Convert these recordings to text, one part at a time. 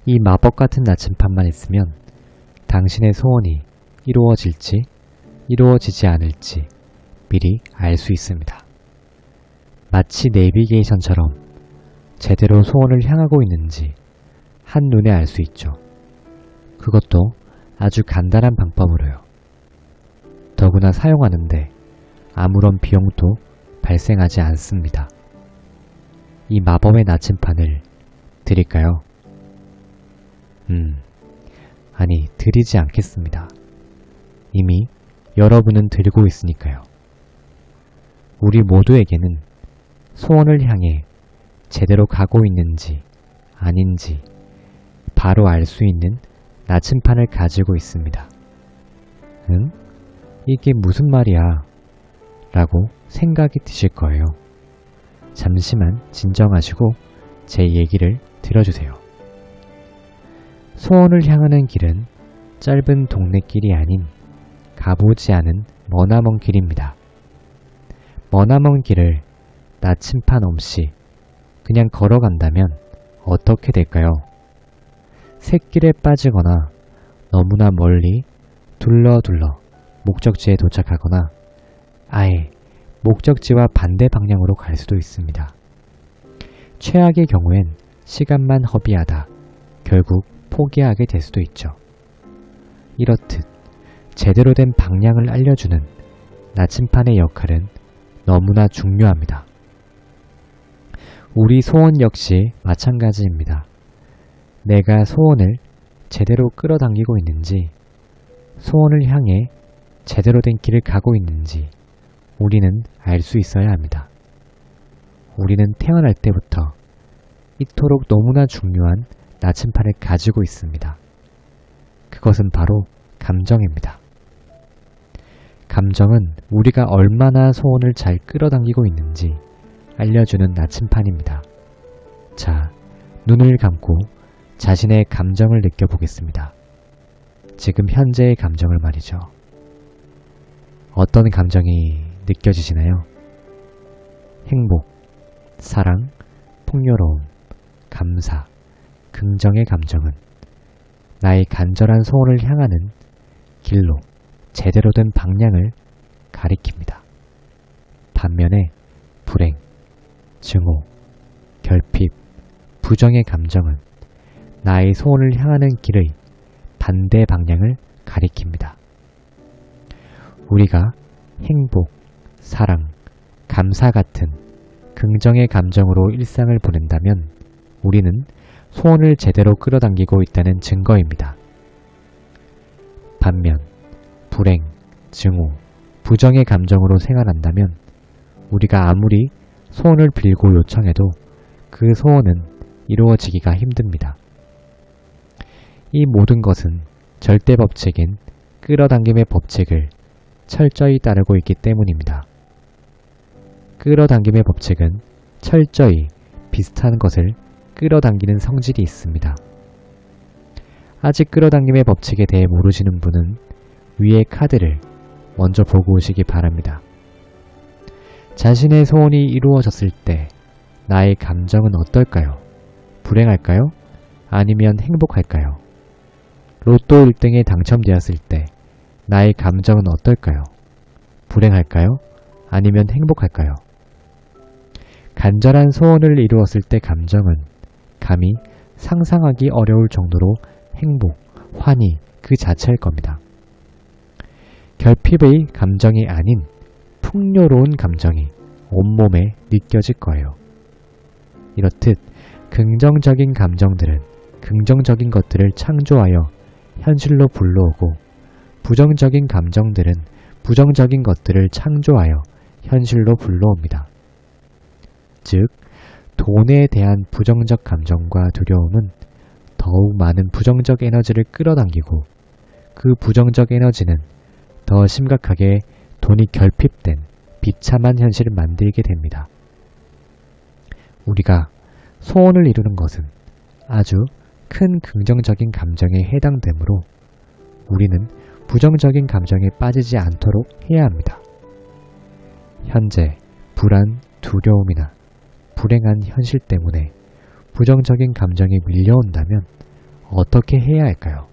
이 마법 같은 나침판만 있으면 당신의 소원이 이루어질지 이루어지지 않을지 미리 알 수 있습니다. 마치 내비게이션처럼 제대로 소원을 향하고 있는지 한눈에 알 수 있죠. 그것도 아주 간단한 방법으로요. 더구나 사용하는데 아무런 비용도 발생하지 않습니다. 이 마법의 나침판을 드릴까요? 아니, 드리지 않겠습니다. 이미 여러분은 들고 있으니까요. 우리 모두에게는 소원을 향해 제대로 가고 있는지 아닌지 바로 알 수 있는 나침판을 가지고 있습니다. 응? 이게 무슨 말이야? 라고 생각이 드실 거예요. 잠시만 진정하시고 제 얘기를 들어주세요. 소원을 향하는 길은 짧은 동네길이 아닌 가보지 않은 머나먼 길입니다. 머나먼 길을 나침판 없이 그냥 걸어간다면 어떻게 될까요? 샛길에 빠지거나 너무나 멀리 둘러둘러 목적지에 도착하거나 아예 목적지와 반대 방향으로 갈 수도 있습니다. 최악의 경우엔 시간만 허비하다 결국 포기하게 될 수도 있죠. 이렇듯 제대로 된 방향을 알려주는 나침판의 역할은 너무나 중요합니다. 우리 소원 역시 마찬가지입니다. 내가 소원을 제대로 끌어당기고 있는지, 소원을 향해 제대로 된 길을 가고 있는지 우리는 알 수 있어야 합니다. 우리는 태어날 때부터 이토록 너무나 중요한 나침판을 가지고 있습니다. 그것은 바로 감정입니다. 감정은 우리가 얼마나 소원을 잘 끌어당기고 있는지 알려주는 나침판입니다. 자, 눈을 감고 자신의 감정을 느껴보겠습니다. 지금 현재의 감정을 말이죠. 어떤 감정이 느껴지시나요? 행복, 사랑, 풍요로움, 감사, 긍정의 감정은 나의 간절한 소원을 향하는 길로 제대로 된 방향을 가리킵니다. 반면에 불행, 증오, 결핍, 부정의 감정은 나의 소원을 향하는 길의 반대 방향을 가리킵니다. 우리가 행복, 사랑, 감사 같은 긍정의 감정으로 일상을 보낸다면 우리는 소원을 제대로 끌어당기고 있다는 증거입니다. 반면 불행, 증오, 부정의 감정으로 생활한다면 우리가 아무리 소원을 빌고 요청해도 그 소원은 이루어지기가 힘듭니다. 이 모든 것은 절대 법칙인 끌어당김의 법칙을 철저히 따르고 있기 때문입니다. 끌어당김의 법칙은 철저히 비슷한 것을 끌어당기는 성질이 있습니다. 아직 끌어당김의 법칙에 대해 모르시는 분은 위의 카드를 먼저 보고 오시기 바랍니다. 자신의 소원이 이루어졌을 때 나의 감정은 어떨까요? 불행할까요? 아니면 행복할까요? 로또 1등에 당첨되었을 때 나의 감정은 어떨까요? 불행할까요? 아니면 행복할까요? 간절한 소원을 이루었을 때 감정은 감히 상상하기 어려울 정도로 행복, 환희 그 자체일 겁니다. 결핍의 감정이 아닌 풍요로운 감정이 온몸에 느껴질 거예요. 이렇듯 긍정적인 감정들은 긍정적인 것들을 창조하여 현실로 불러오고 부정적인 감정들은 부정적인 것들을 창조하여 현실로 불러옵니다. 즉, 돈에 대한 부정적 감정과 두려움은 더욱 많은 부정적 에너지를 끌어당기고 그 부정적 에너지는 더 심각하게 돈이 결핍된 비참한 현실을 만들게 됩니다. 우리가 소원을 이루는 것은 아주 큰 긍정적인 감정에 해당되므로 우리는 부정적인 감정에 빠지지 않도록 해야 합니다. 현재 불안, 두려움이나 불행한 현실 때문에 부정적인 감정이 밀려온다면 어떻게 해야 할까요?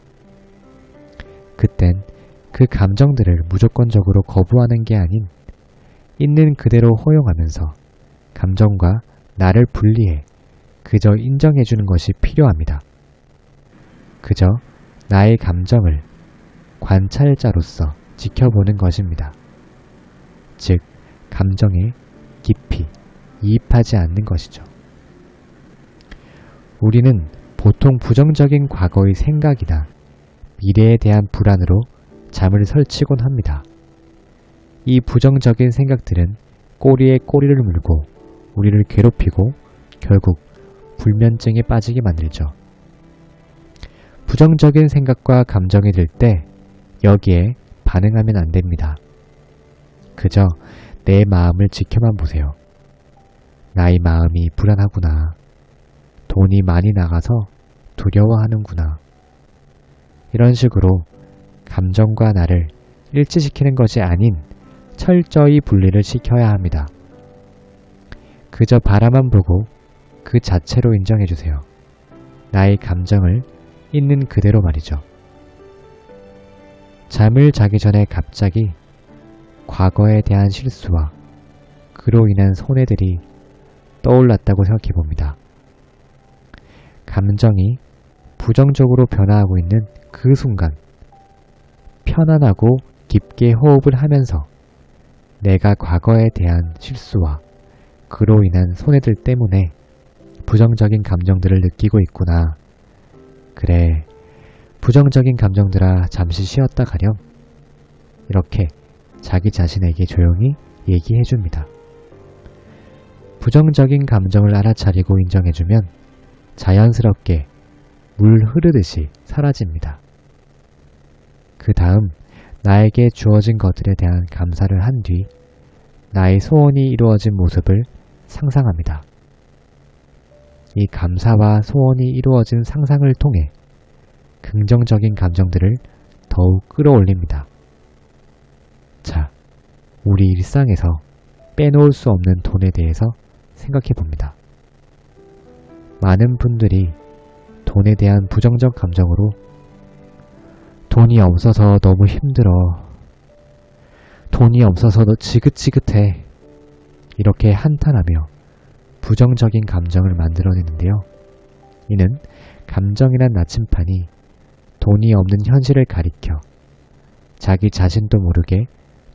그땐 그 감정들을 무조건적으로 거부하는 게 아닌 있는 그대로 허용하면서 감정과 나를 분리해 그저 인정해주는 것이 필요합니다. 그저 나의 감정을 관찰자로서 지켜보는 것입니다. 즉, 감정에 깊이 이입하지 않는 것이죠. 우리는 보통 부정적인 과거의 생각이나 미래에 대한 불안으로 잠을 설치곤 합니다. 이 부정적인 생각들은 꼬리에 꼬리를 물고 우리를 괴롭히고 결국 불면증에 빠지게 만들죠. 부정적인 생각과 감정이 들 때 여기에 반응하면 안 됩니다. 그저 내 마음을 지켜만 보세요. 나의 마음이 불안하구나. 돈이 많이 나가서 두려워하는구나. 이런 식으로 감정과 나를 일치시키는 것이 아닌 철저히 분리를 시켜야 합니다. 그저 바라만 보고 그 자체로 인정해주세요. 나의 감정을 있는 그대로 말이죠. 잠을 자기 전에 갑자기 과거에 대한 실수와 그로 인한 손해들이 떠올랐다고 생각해 봅니다. 감정이 부정적으로 변화하고 있는 그 순간 편안하고 깊게 호흡을 하면서 내가 과거에 대한 실수와 그로 인한 손해들 때문에 부정적인 감정들을 느끼고 있구나. 그래, 부정적인 감정들아 잠시 쉬었다 가렴. 이렇게 자기 자신에게 조용히 얘기해 줍니다. 부정적인 감정을 알아차리고 인정해주면 자연스럽게 물 흐르듯이 사라집니다. 그 다음 나에게 주어진 것들에 대한 감사를 한 뒤 나의 소원이 이루어진 모습을 상상합니다. 이 감사와 소원이 이루어진 상상을 통해 긍정적인 감정들을 더욱 끌어올립니다. 자, 우리 일상에서 빼놓을 수 없는 돈에 대해서 생각해 봅니다. 많은 분들이 돈에 대한 부정적 감정으로 돈이 없어서 너무 힘들어. 돈이 없어서 너 지긋지긋해. 이렇게 한탄하며 부정적인 감정을 만들어내는데요. 이는 감정이란 나침판이 돈이 없는 현실을 가리켜 자기 자신도 모르게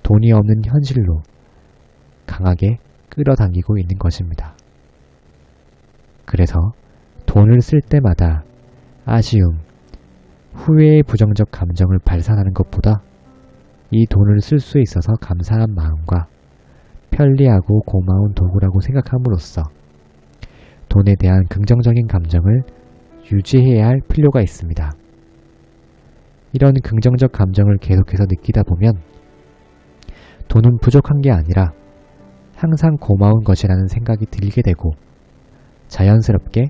돈이 없는 현실로 강하게 끌어당기고 있는 것입니다. 그래서 돈을 쓸 때마다 아쉬움, 후회의 부정적 감정을 발산하는 것보다 이 돈을 쓸 수 있어서 감사한 마음과 편리하고 고마운 도구라고 생각함으로써 돈에 대한 긍정적인 감정을 유지해야 할 필요가 있습니다. 이런 긍정적 감정을 계속해서 느끼다 보면 돈은 부족한 게 아니라 항상 고마운 것이라는 생각이 들게 되고 자연스럽게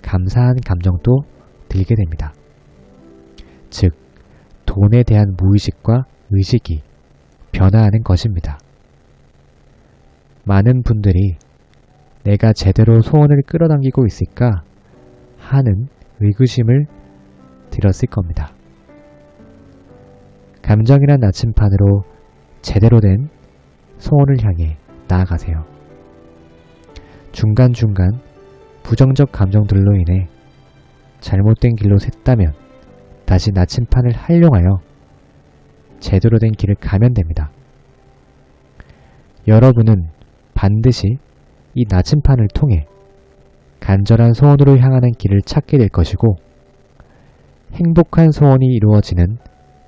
감사한 감정도 들게 됩니다. 즉, 돈에 대한 무의식과 의식이 변화하는 것입니다. 많은 분들이 내가 제대로 소원을 끌어당기고 있을까 하는 의구심을 들었을 겁니다. 감정이란 나침판으로 제대로 된 소원을 향해 나아가세요. 중간중간 부정적 감정들로 인해 잘못된 길로 샜다면 다시 나침판을 활용하여 제대로 된 길을 가면 됩니다. 여러분은 반드시 이 나침판을 통해 간절한 소원으로 향하는 길을 찾게 될 것이고 행복한 소원이 이루어지는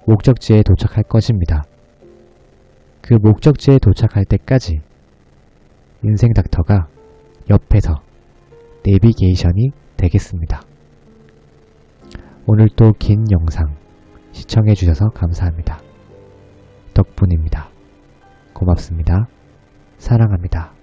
목적지에 도착할 것입니다. 그 목적지에 도착할 때까지 인생 닥터가 옆에서 내비게이션이 되겠습니다. 오늘도 긴 영상 시청해주셔서 감사합니다. 덕분입니다. 고맙습니다. 사랑합니다.